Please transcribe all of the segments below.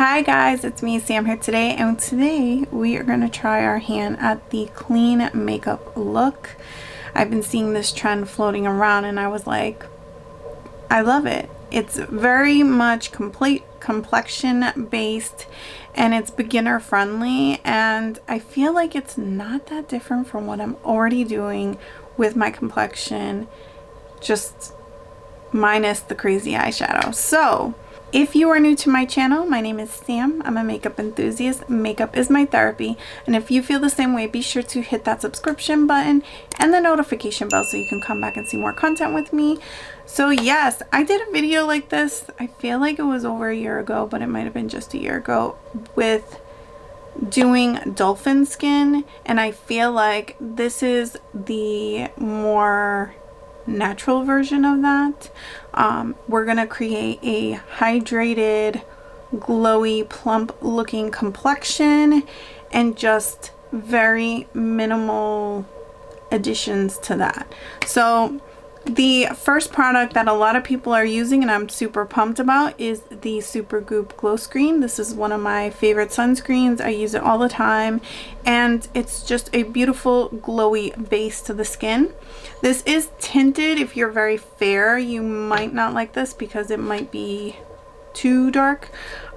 Hi guys, it's me Sam here today, and today we are going to try our hand at the clean makeup look. I've been seeing this trend floating around and I was like, I love it. It's very much complete complexion based and it's beginner friendly, and I feel like it's not that different from what I'm already doing with my complexion, just minus the crazy eyeshadow. So if you are new to my channel, my name is Sam. I'm a makeup enthusiast. Makeup is my therapy. And if you feel the same way, be sure to hit that subscription button and the notification bell so you can come back and see more content with me. So yes, I did a video like this. I feel like it was over a year ago, but it might have been just a year ago, with doing dolphin skin. And I feel like this is the more natural version of that. We're gonna create a hydrated, glowy, plump looking complexion and just very minimal additions to that. So the first product that a lot of people are using and I'm super pumped about is the Supergoop Glow Screen. This is one of my favorite sunscreens. I use it all the time and it's just a beautiful glowy base to the skin. This is tinted. If you're very fair, you might not like this because it might be too dark.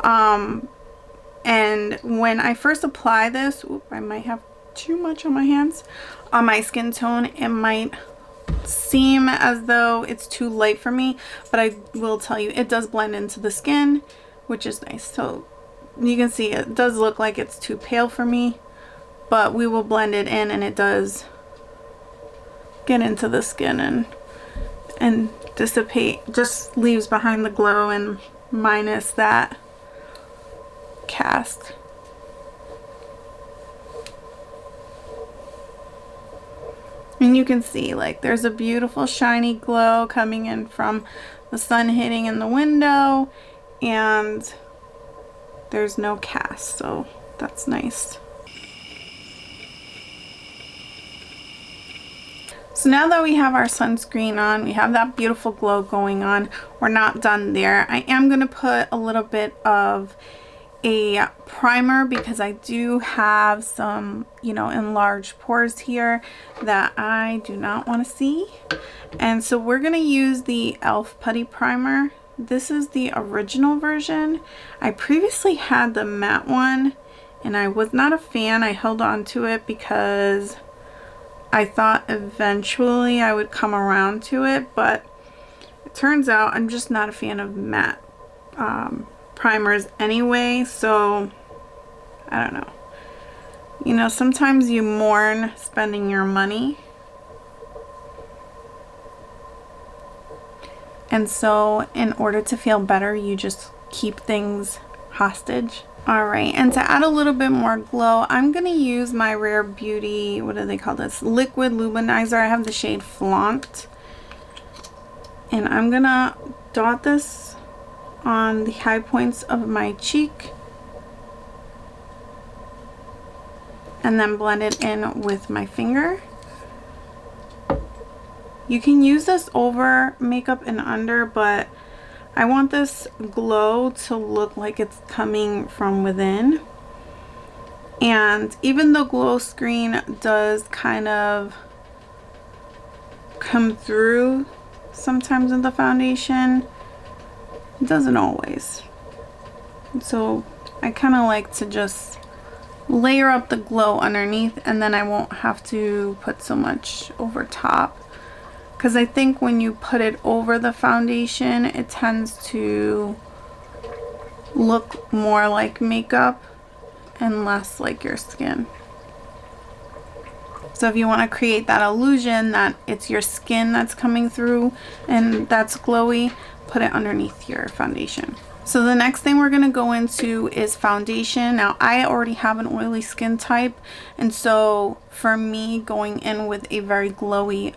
And when I first apply this, I might have too much on my hands. On my skin tone, it might seem as though it's too light for me, but I will tell you it does blend into the skin, which is nice. So you can see it does look like it's too pale for me, but we will blend it in and it does get into the skin and dissipate, just leaves behind the glow and minus that cast. And you can see like there's a beautiful shiny glow coming in from the sun hitting in the window, and there's no cast, so that's nice. So now that we have our sunscreen on, we have that beautiful glow going on, we're not done there. I am going to put a little bit of a primer because I do have some, enlarged pores here that I do not want to see. And so we're going to use the e.l.f. Putty Primer. This is the original version. I previously had the matte one and I was not a fan. I held on to it because I thought eventually I would come around to it, but it turns out I'm just not a fan of matte primers anyway. So I don't know, sometimes you mourn spending your money, and so in order to feel better you just keep things hostage. Alright, and to add a little bit more glow, I'm going to use my Rare Beauty, what do they call this? Liquid Luminizer. I have the shade Flaunt. And I'm going to dot this on the high points of my cheek. And then blend it in with my finger. You can use this over makeup and under, but I want this glow to look like it's coming from within. And even though glow screen does kind of come through sometimes in the foundation, it doesn't always. So I kind of like to just layer up the glow underneath, and then I won't have to put so much over top. Because I think when you put it over the foundation, it tends to look more like makeup and less like your skin. So if you want to create that illusion that it's your skin that's coming through and that's glowy, put it underneath your foundation. So the next thing we're going to go into is foundation. Now I already have an oily skin type, and so for me going in with a very glowy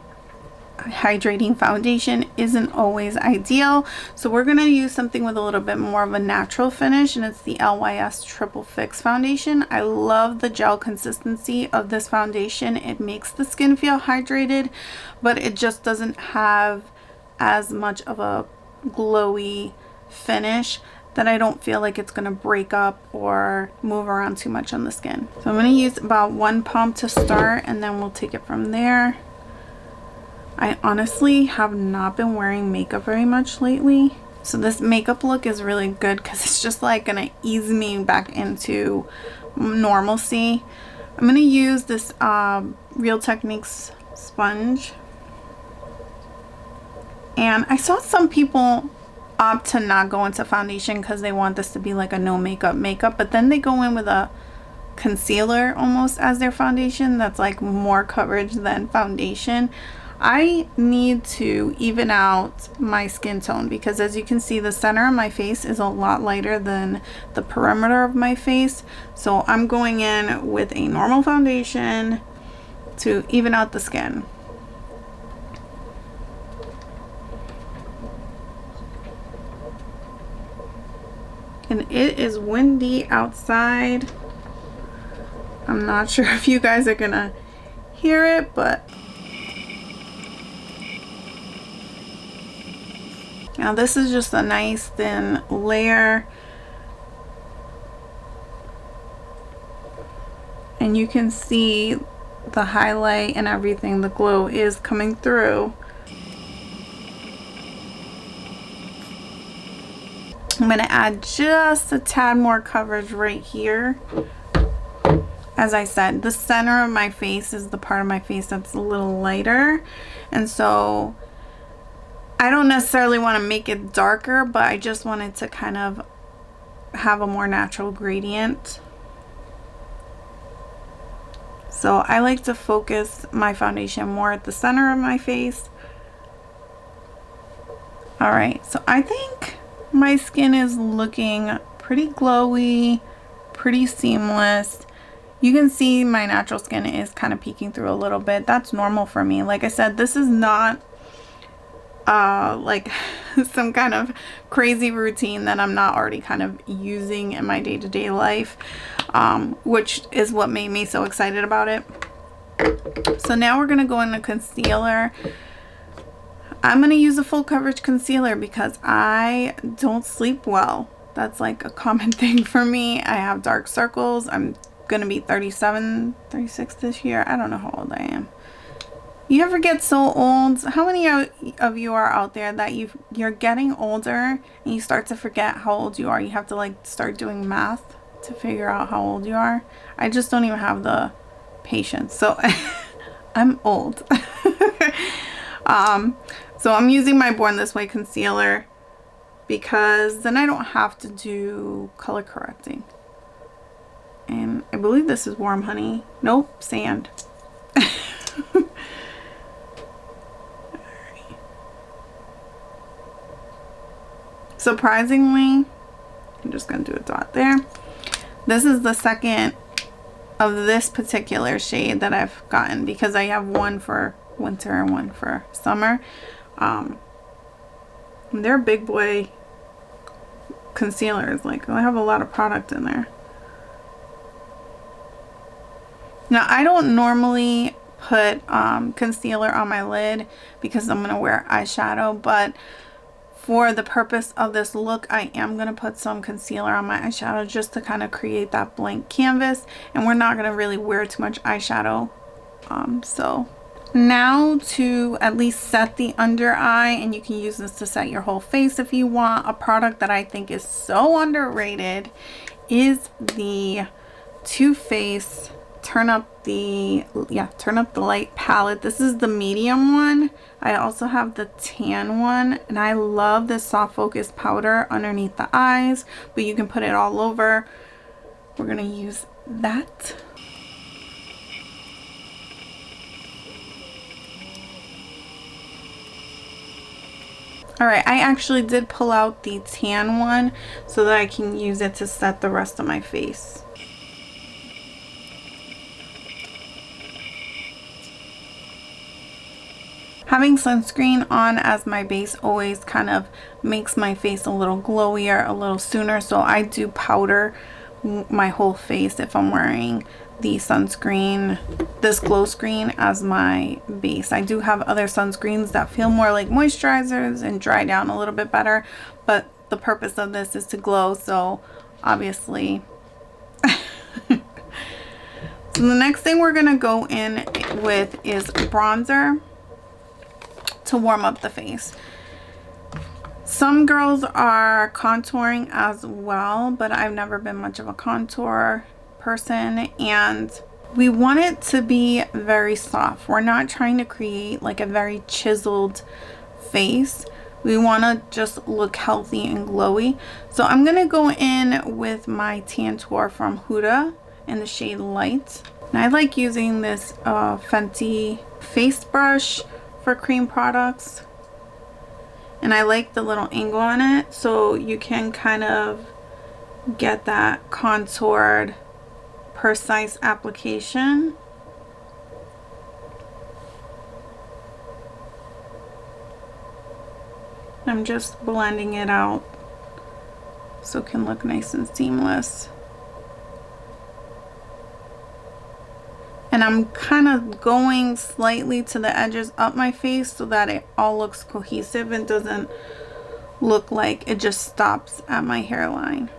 hydrating foundation isn't always ideal. So we're going to use something with a little bit more of a natural finish, and it's the LYS Triple Fix foundation. I love the gel consistency of this foundation. It makes the skin feel hydrated, but it just doesn't have as much of a glowy finish that I don't feel like it's gonna break up or move around too much on the skin. So I'm gonna use about 1 pump to start, and then we'll take it from there. I honestly have not been wearing makeup very much lately. So this makeup look is really good because it's just like gonna ease me back into normalcy. I'm gonna use this Real Techniques sponge. And I saw some people opt to not go into foundation because they want this to be like a no makeup, but then they go in with a concealer almost as their foundation that's like more coverage than foundation. I need to even out my skin tone because, as you can see, the center of my face is a lot lighter than the perimeter of my face. So I'm going in with a normal foundation to even out the skin. And it is windy outside. I'm not sure if you guys are gonna hear it, but now this is just a nice thin layer. And you can see the highlight and everything, the glow is coming through. I'm going to add just a tad more coverage right here. As I said, the center of my face is the part of my face that's a little lighter. And so I don't necessarily want to make it darker, but I just wanted to kind of have a more natural gradient. So I like to focus my foundation more at the center of my face. All right, so I think my skin is looking pretty glowy, pretty seamless. You can see my natural skin is kind of peeking through a little bit. That's normal for me. Like I said, this is not like some kind of crazy routine that I'm not already kind of using in my day-to-day life, which is what made me so excited about it. So now we're going to go into concealer. I'm going to use a full coverage concealer because I don't sleep well. That's like a common thing for me. I have dark circles. I'm going to be 37, 36 this year. I don't know how old I am. You ever get so old? How many of you are out there that you're getting older and you start to forget how old you are? You have to like start doing math to figure out how old you are. I just don't even have the patience. So I'm old. So I'm using my Born This Way concealer because then I don't have to do color correcting. And I believe this is Warm Honey. Nope, sand. Surprisingly, I'm just going to do a dot there. This is the second of this particular shade that I've gotten because I have one for winter and one for summer. They're big boy concealers. Like, I have a lot of product in there. Now, I don't normally put concealer on my lid because I'm going to wear eyeshadow, but for the purpose of this look, I am going to put some concealer on my eyeshadow just to kind of create that blank canvas, and we're not going to really wear too much eyeshadow. So now to at least set the under eye, and you can use this to set your whole face if you want. A product that I think is so underrated is the Too Faced Turn Up the Light palette. This is the medium one. I also have the tan one, and I love this soft focus powder underneath the eyes, but you can put it all over. We're gonna use that. All right, I actually did pull out the tan one so that I can use it to set the rest of my face. Having sunscreen on as my base always kind of makes my face a little glowier a little sooner, so I do powder my whole face if I'm wearing the sunscreen, this glow screen, as my base. I do have other sunscreens that feel more like moisturizers and dry down a little bit better, but the purpose of this is to glow, so obviously. So the next thing we're gonna go in with is bronzer to warm up the face. Some girls are contouring as well, but I've never been much of a contour person, and we want it to be very soft. We're not trying to create like a very chiseled face. We want to just look healthy and glowy. So I'm going to go in with my Tantour from Huda in the shade Light. And I like using this Fenty face brush for cream products. And I like the little angle on it, so you can kind of get that contoured, precise application. I'm just blending it out so it can look nice and seamless. And I'm kind of going slightly to the edges up my face so that it all looks cohesive and doesn't look like it just stops at my hairline.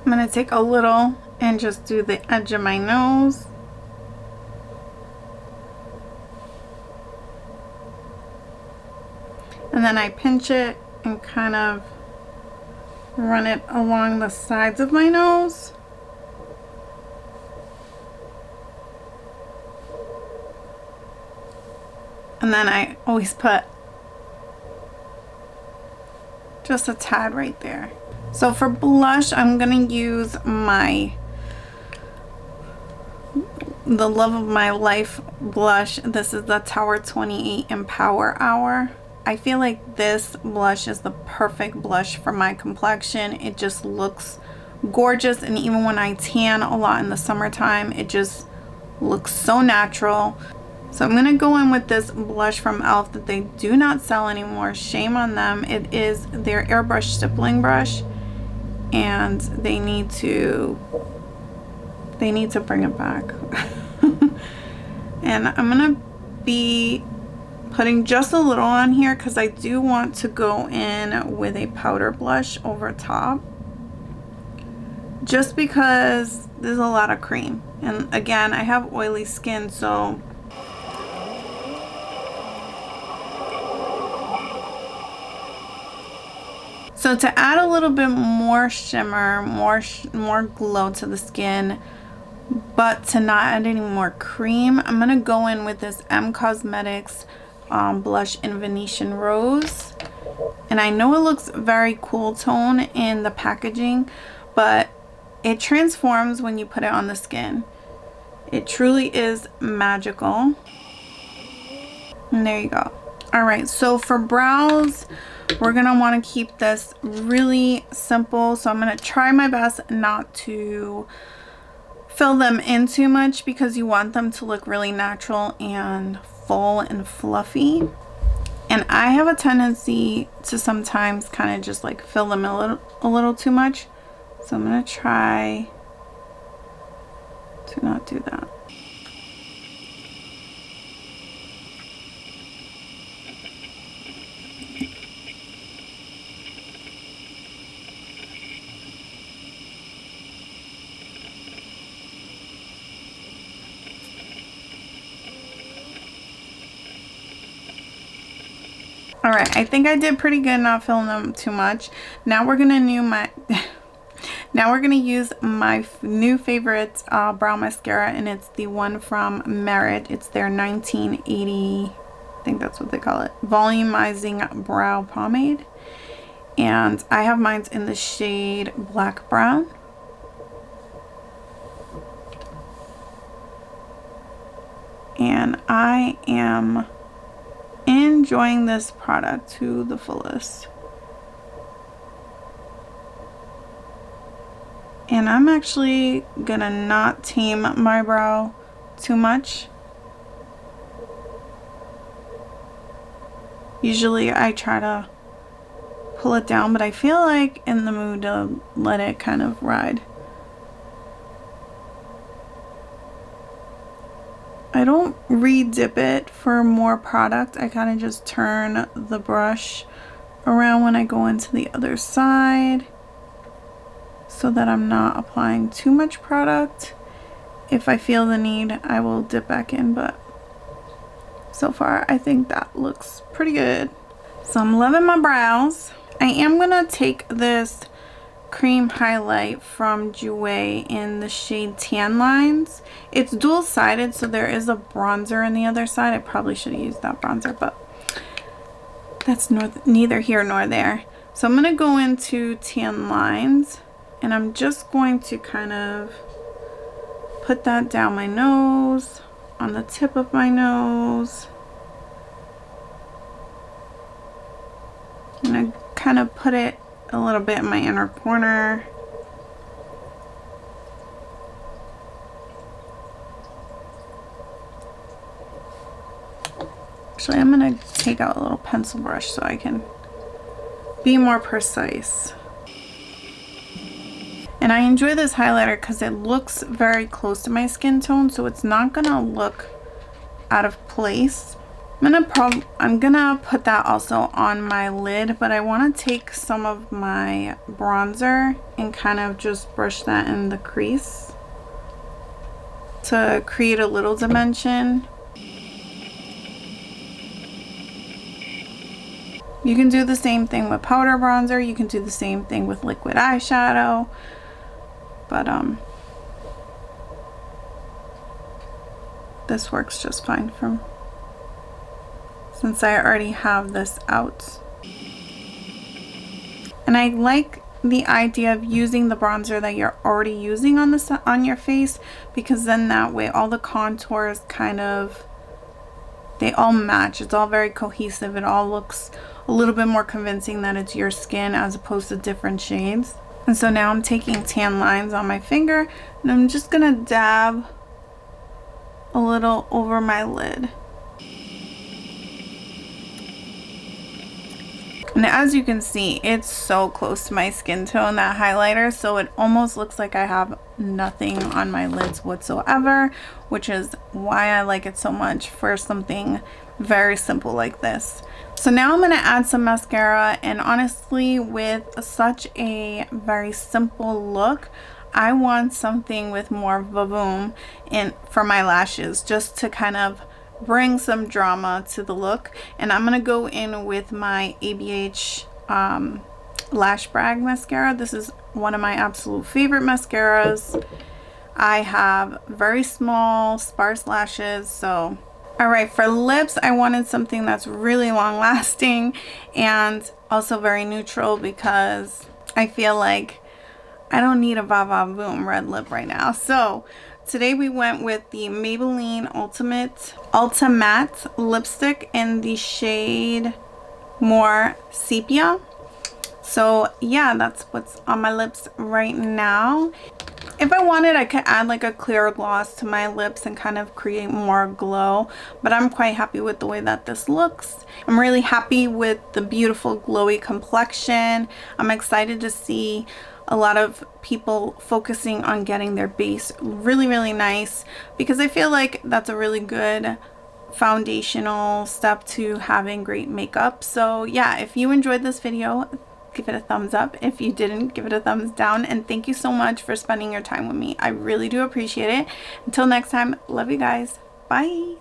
I'm going to take a little and just do the edge of my nose. And then I pinch it and kind of run it along the sides of my nose. And then I always put just a tad right there. So for blush, I'm going to use the Love of My Life blush. This is the Tower 28 Empower Hour. I feel like this blush is the perfect blush for my complexion. It just looks gorgeous, and even when I tan a lot in the summertime, it just looks so natural. So I'm going to go in with this blush from e.l.f. that they do not sell anymore. Shame on them. It is their airbrush stippling brush, and they need to bring it back. And I'm going to be putting just a little on here because I do want to go in with a powder blush over top, just because there's a lot of cream, and again, I have oily skin, so to add a little bit more shimmer, more glow to the skin, but to not add any more cream, I'm gonna go in with this M Cosmetics blush in Venetian Rose. And I know it looks very cool tone in the packaging, but it transforms when you put it on the skin. It truly is magical. And there you go. Alright, so for brows, we're going to want to keep this really simple. So I'm going to try my best not to fill them in too much because you want them to look really natural and full and fluffy. And I have a tendency to sometimes kind of just like fill them a little too much. So I'm going to try to not do that. Alright, I think I did pretty good not filling them too much. Now we're gonna use my new favorite brow mascara, and it's the one from Merit. It's their 1980, I think that's what they call it, volumizing brow pomade. And I have mine in the shade Black Brown. And I am enjoying this product to the fullest. And I'm actually gonna not tame my brow too much. Usually I try to pull it down, but I feel like in the mood to let it kind of ride. I don't re-dip it for more product. I kind of just turn the brush around when I go into the other side so that I'm not applying too much product. If I feel the need, I will dip back in, but so far I think that looks pretty good. So I'm loving my brows. I am gonna take this cream highlight from Jouer in the shade Tan Lines. It's dual-sided, so there is a bronzer on the other side. I probably should have used that bronzer, but that's neither here nor there. So I'm gonna go into Tan Lines, and I'm just going to kind of put that down my nose, on the tip of my nose. And I kind of put it a little bit in my inner corner. Actually, I'm gonna take out a little pencil brush so I can be more precise. And I enjoy this highlighter because it looks very close to my skin tone, so it's not gonna look out of place. I'm gonna put that also on my lid, but I want to take some of my bronzer and kind of just brush that in the crease to create a little dimension. You can do the same thing with powder bronzer. You can do the same thing with liquid eyeshadow, but this works just fine since I already have this out. And I like the idea of using the bronzer that you're already using on your face, because then that way all the contours kind of, they all match. It's all very cohesive. It all looks a little bit more convincing that it's your skin as opposed to different shades. And so now I'm taking Tan Lines on my finger, and I'm just gonna dab a little over my lid. And as you can see, it's so close to my skin tone, that highlighter, so it almost looks like I have nothing on my lids whatsoever, which is why I like it so much for something very simple like this. So now I'm going to add some mascara, and honestly, with such a very simple look, I want something with more vavoom for my lashes, just to kind of bring some drama to the look. And I'm gonna go in with my ABH Lash Brag mascara. This is one of my absolute favorite mascaras. I have very small sparse lashes, so alright, for lips I wanted something that's really long lasting and also very neutral, because I feel like I don't need a va-va-voom red lip right now. So today we went with the Maybelline Ultra Matte lipstick in the shade More Sepia. So yeah, that's what's on my lips right now. If I wanted, I could add like a clear gloss to my lips and kind of create more glow, but I'm quite happy with the way that this looks. I'm really happy with the beautiful glowy complexion. I'm excited to see a lot of people focusing on getting their base really nice, because I feel like that's a really good foundational step to having great makeup. So yeah, if you enjoyed this video, give it a thumbs up. If you didn't, give it a thumbs down, and thank you so much for spending your time with me. I really do appreciate it. Until next time, love you guys. Bye.